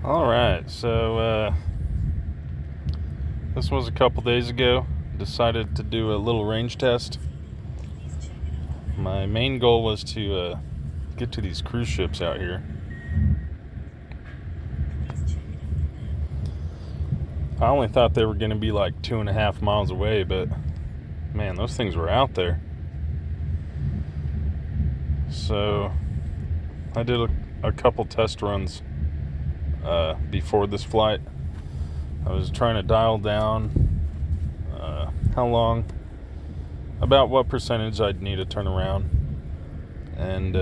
Alright, so this was a couple days ago. Decided to do a little range test. My main goal was to get to these cruise ships out here. I only thought they were going to be like 2.5 miles away, but man, those things were out there. So I did a couple test runs before this flight. I was trying to dial down how long, about what percentage I'd need to turn around. And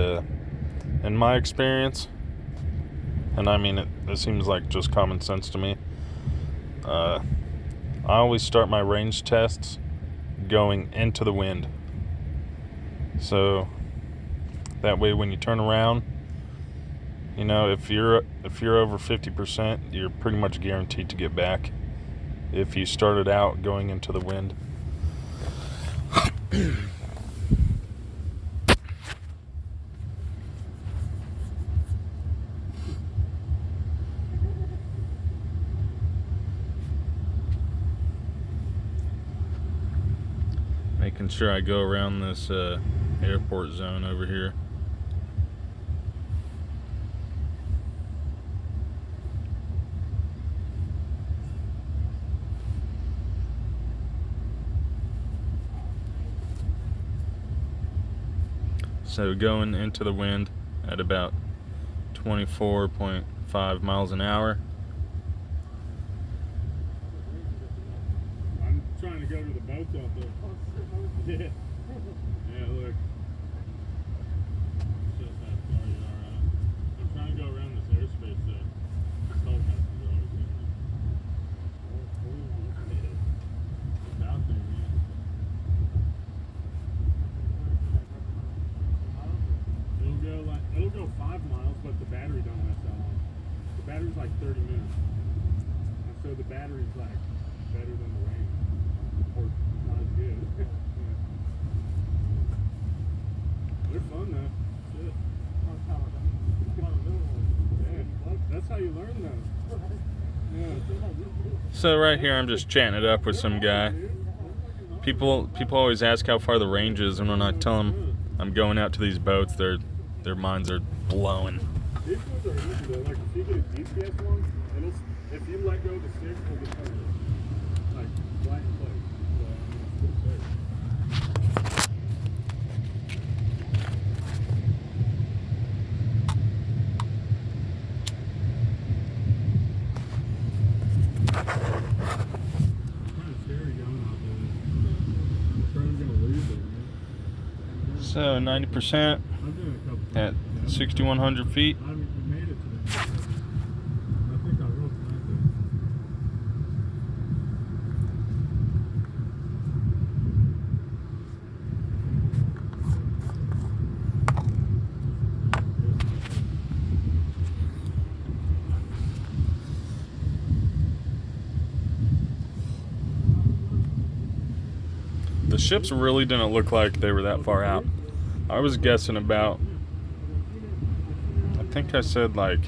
in my experience, and I mean it seems like just common sense to me, I always start my range tests going into the wind. So that way when you turn around, you know, if you're over 50%, you're pretty much guaranteed to get back if you started out going into the wind. Making sure I go around this airport zone over here. So going into the wind at about 24.5 miles an hour. I'm trying to go to the boats out there. Yeah. Yeah, look. Just how far you are out. I'm trying to go around this airspace that the helicopters are always in. It's out there, man. It'll go 5 miles, but the battery don't last that long. The battery's like 30 minutes. And so the battery's like better than the range. Or not as good. They're fun though. Shit. Yeah, that's how you learn though. Yeah. So right here I'm just chatting it up with some guy. People always ask how far the range is, and when I tell them I'm going out to these boats, their minds are blowing. These ones are easy though. Like if you get a GPS one, if you let go of the stick, it'll get covered. Like flat in place. So I mean, it's pretty safe. Kind of scary going out there. I'm afraid I'm gonna lose it, man. So 90% I've done a couple at times. 6,100 feet. I haven't made it to the I think I will tonight The ships really didn't look like they were that far out. I was guessing about, I think I said like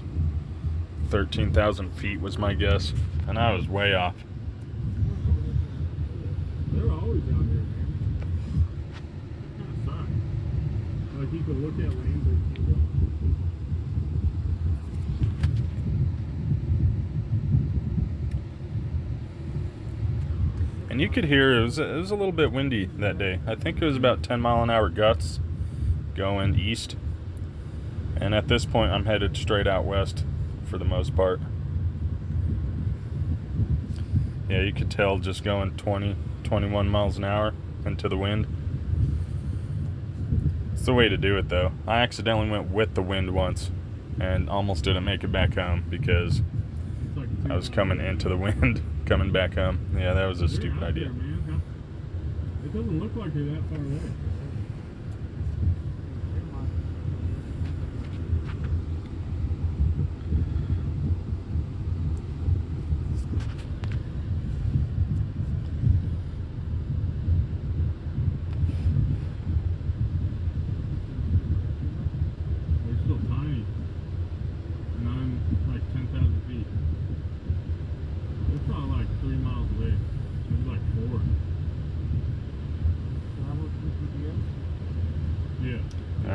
13,000 feet was my guess, and I was way off. They're always out here, man. That kind of sucks. Like you could look at lanes and keep going. And you could hear it was a little bit windy that day. I think it was about 10 mile an hour gusts going east. And at this point, I'm headed straight out west for the most part. Yeah, you could tell just going 20, 21 miles an hour into the wind. It's the way to do it, though. I accidentally went with the wind once and almost didn't make it back home because I was coming into the wind, coming back home. Yeah, that was a stupid idea. There, man. It doesn't look like they're that far away. They're still tiny. And I'm like 10,000 feet.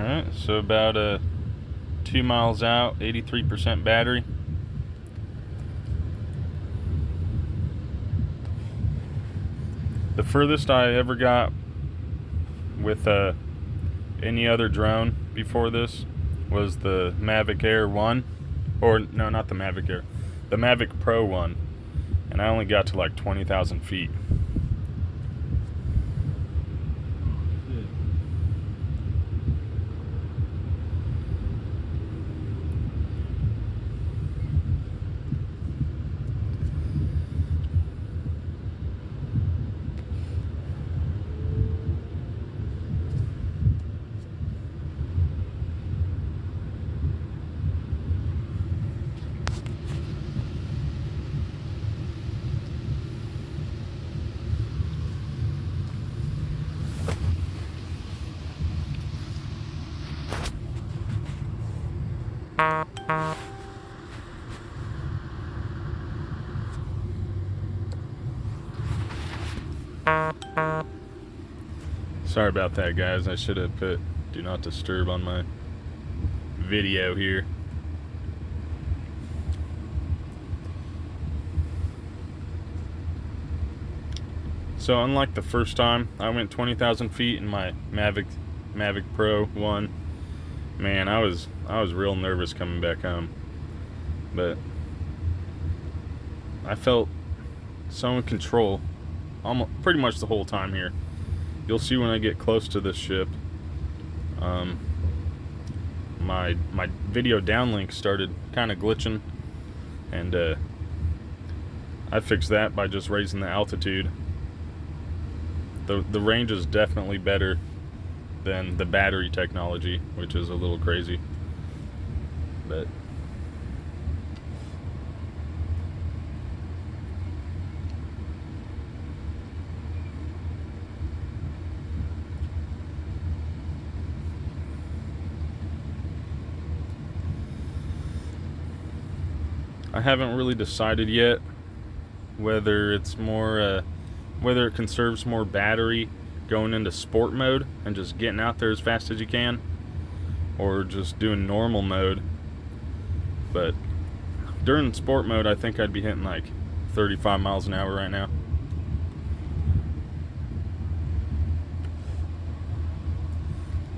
Alright, so about 2 miles out, 83% battery. The furthest I ever got with any other drone before this was the Mavic Air 1. Or, no, not the Mavic Air. The Mavic Pro 1. And I only got to like 20,000 feet. Sorry about that, guys. I should have put do not disturb on my video here. So unlike the first time I went 20,000 feet in my Mavic Pro 1, man, I was real nervous coming back home. But I felt so in control almost pretty much the whole time here. You'll see when I get close to this ship, my video downlink started kind of glitching, and I fixed that by just raising the altitude. The range is definitely better than the battery technology, which is a little crazy, but I haven't really decided yet whether it's more whether it conserves more battery going into sport mode and just getting out there as fast as you can, or just doing normal mode. But during sport mode, I think I'd be hitting like 35 miles an hour right now.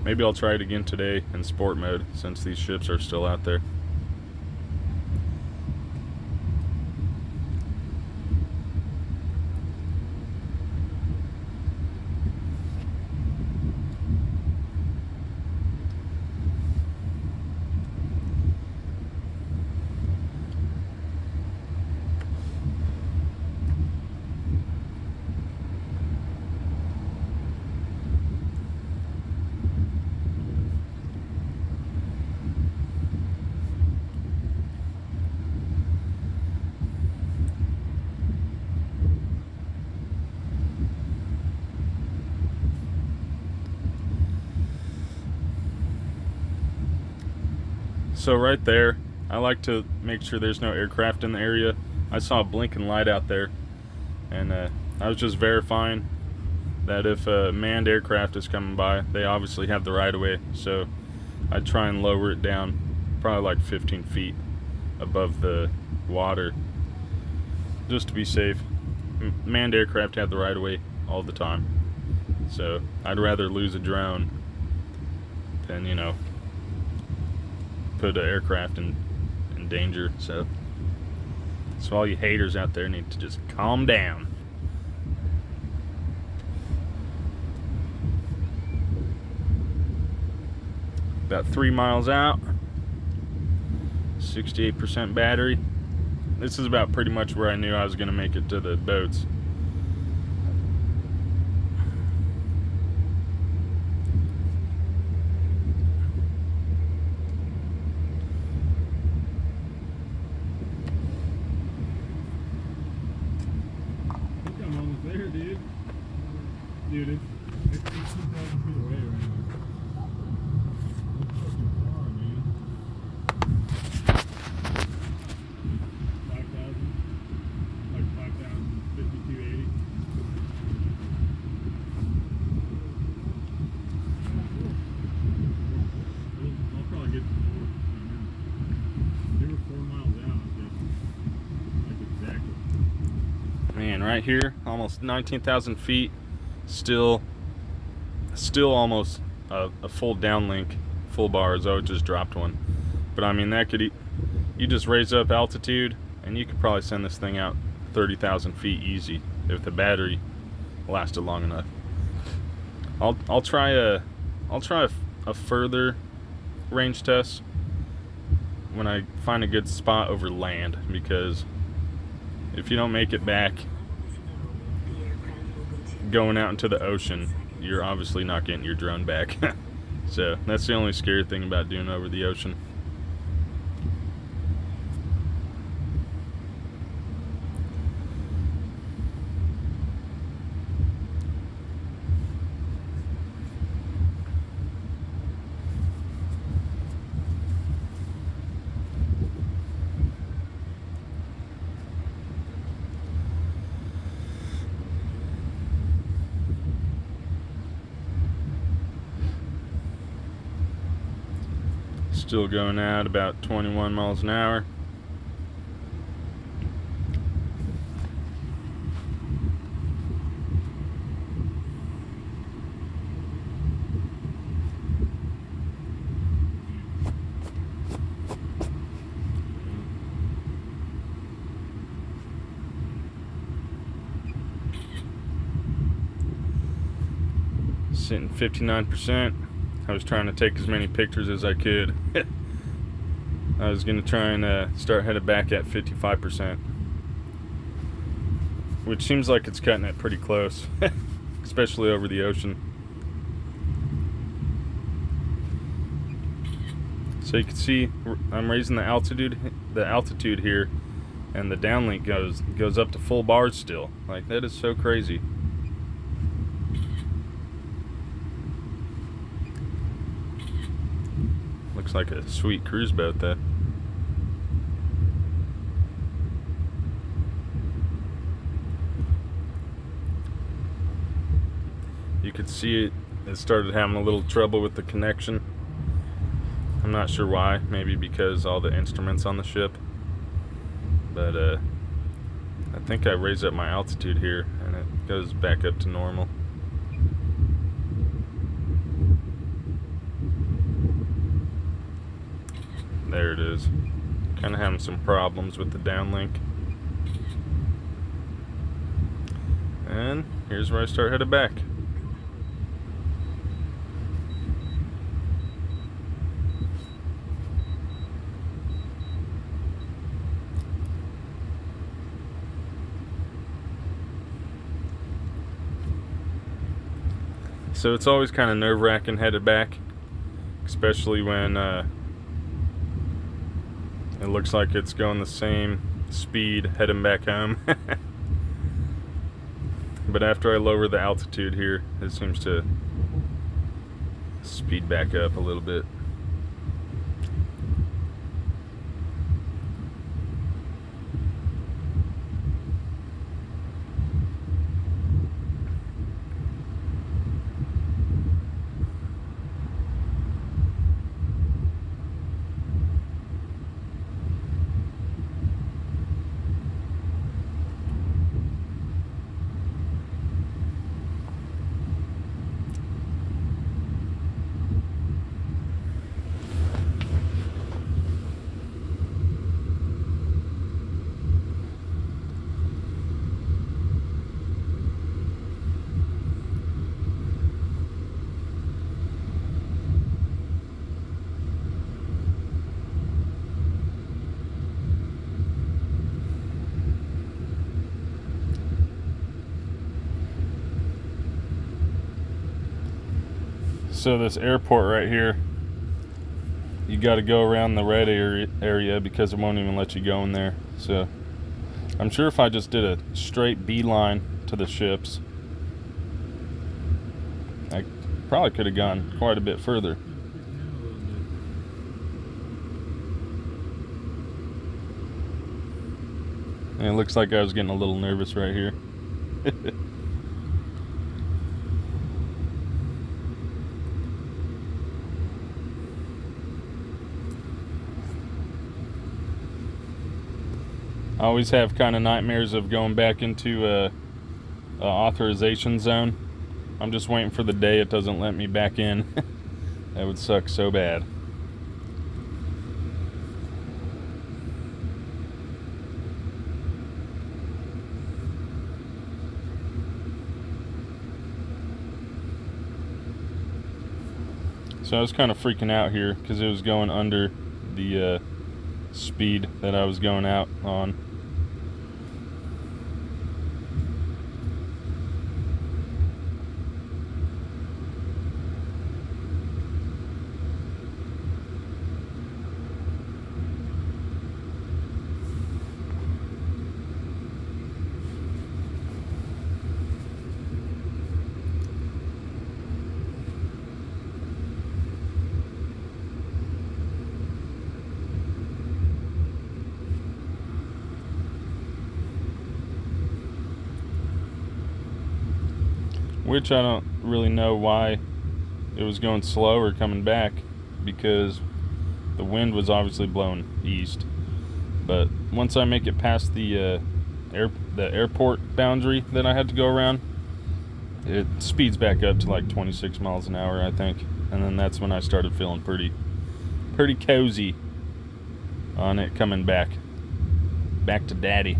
Maybe I'll try it again today in sport mode since these ships are still out there. So right there, I like to make sure there's no aircraft in the area. I saw a blinking light out there, and I was just verifying that if a manned aircraft is coming by, they obviously have the right of way. So I'd try and lower it down probably like 15 feet above the water, just to be safe. Manned aircraft have the right of way all the time, so I'd rather lose a drone than, you know, put an aircraft in danger. So all you haters out there need to just calm down. About 3 miles out, 68% battery. This is about pretty much where I knew I was going to make it to the boats. There, dude. Dude, it's 2,000 feet away right now. That's fucking far, man. 5,000? Like 5,052.80? right here, almost 19,000 feet, still almost a full downlink, full bars. Oh, it just dropped one. But I mean, that could, you just raise up altitude and you could probably send this thing out 30,000 feet easy if the battery lasted long enough. I'll try a further range test when I find a good spot over land, because if you don't make it back going out into the ocean, you're obviously not getting your drone back. So that's the only scary thing about doing over the ocean. Still going at about 21 miles an hour. Sitting 59%. I was trying to take as many pictures as I could. I was going to try and start headed back at 55%, which seems like it's cutting it pretty close, especially over the ocean. So you can see I'm raising the altitude here, and the downlink goes up to full bars still. Like, that is so crazy. Looks like a sweet cruise boat, though. You could see it started having a little trouble with the connection. I'm not sure why. Maybe because all the instruments on the ship. But I think I raised up my altitude here, and it goes back up to normal. There it is. Kind of having some problems with the downlink. And here's where I start headed back. So it's always kind of nerve-wracking headed back, especially when it looks like it's going the same speed heading back home. But after I lower the altitude here, it seems to speed back up a little bit. So this airport right here, you got to go around the red area because it won't even let you go in there. So I'm sure if I just did a straight beeline to the ships, I probably could have gone quite a bit further. And it looks like I was getting a little nervous right here. I always have kind of nightmares of going back into a authorization zone. I'm just waiting for the day it doesn't let me back in. That would suck so bad. So I was kind of freaking out here because it was going under the speed that I was going out on. Which I don't really know why it was going slow or coming back, because the wind was obviously blowing east. But once I make it past the airport boundary that I had to go around, it speeds back up to like 26 miles an hour, I think. And then that's when I started feeling pretty cozy on it coming back to daddy.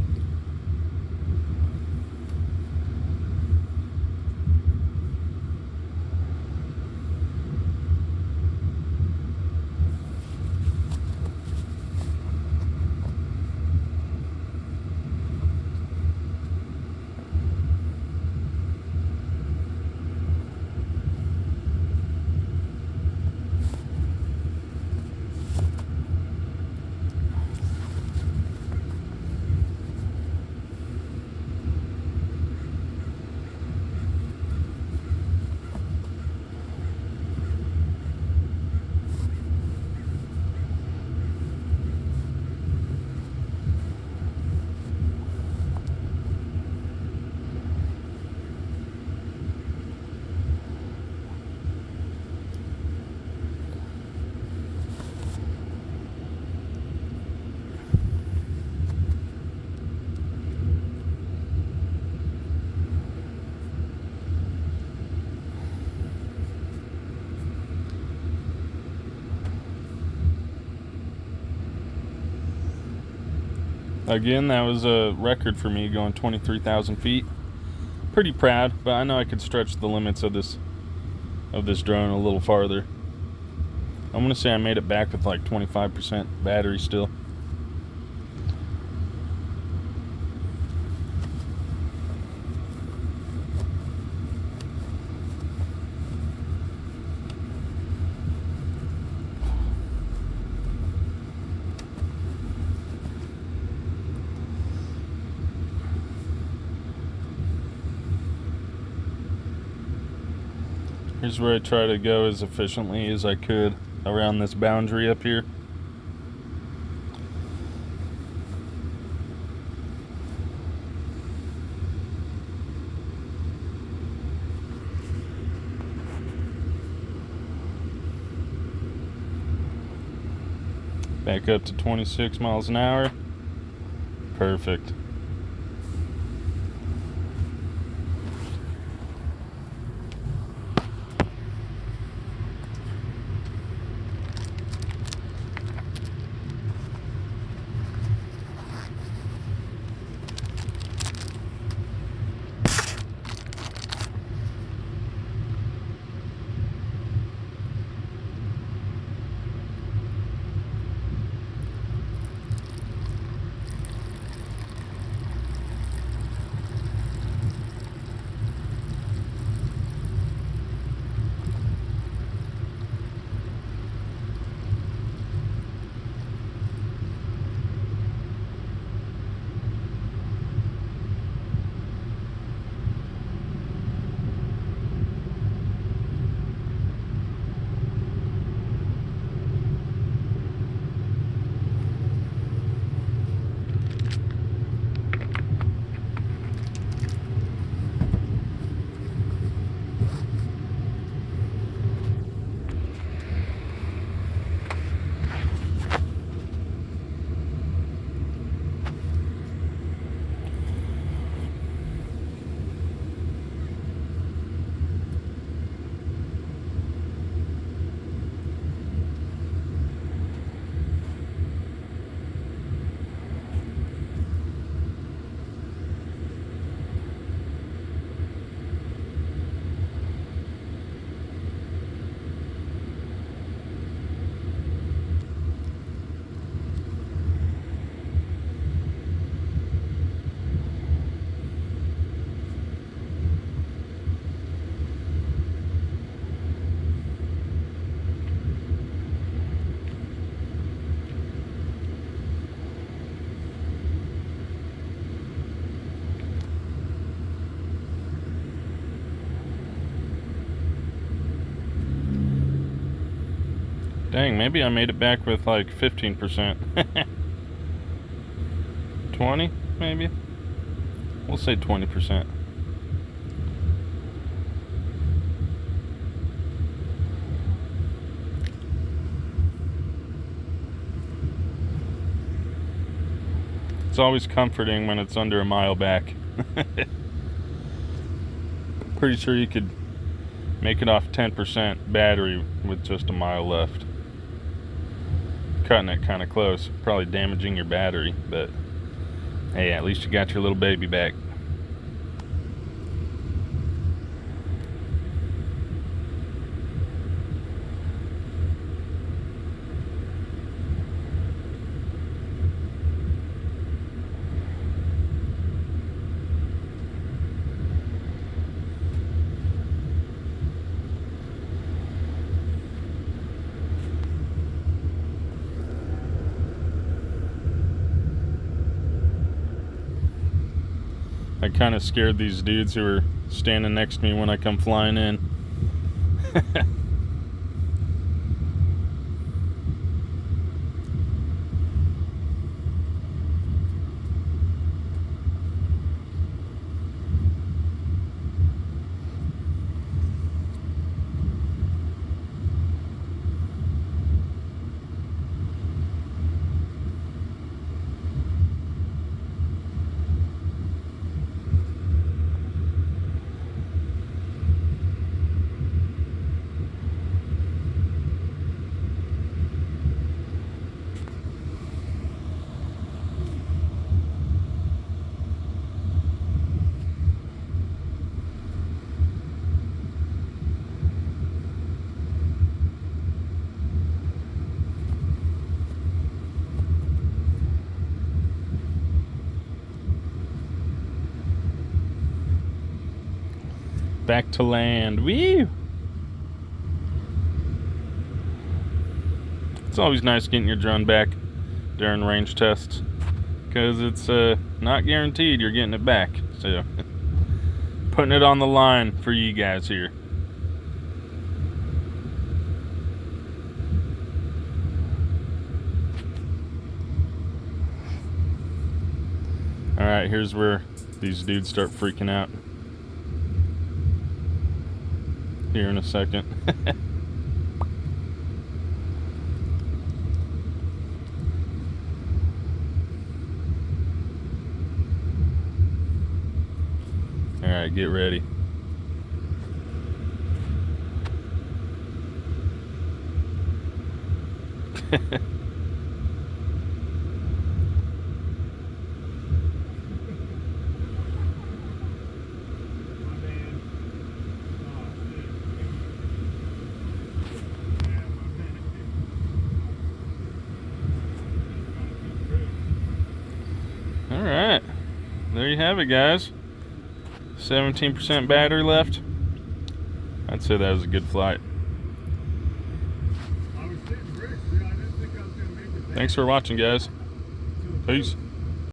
Again, that was a record for me, going 23,000 feet. Pretty proud, but I know I could stretch the limits of this drone a little farther. I'm gonna say I made it back with like 25% battery still. Here's where I try to go as efficiently as I could around this boundary up here. Back up to 26 miles an hour. Perfect. Dang, maybe I made it back with like 15%. 20, maybe? We'll say 20%. It's always comforting when it's under a mile back. Pretty sure you could make it off 10% battery with just a mile left. Cutting it kind of close, probably damaging your battery, but hey, at least you got your little baby back. I kind of scared these dudes who were standing next to me when I come flying in. Back to land. Woo! It's always nice getting your drone back during range tests, because it's not guaranteed you're getting it back. So putting it on the line for you guys here. Alright, here's where these dudes start freaking out. Here in a second. Alright, get ready. Alright, there you have it, guys. 17% battery left. I'd say that was a good flight. Thanks for watching, guys. Peace.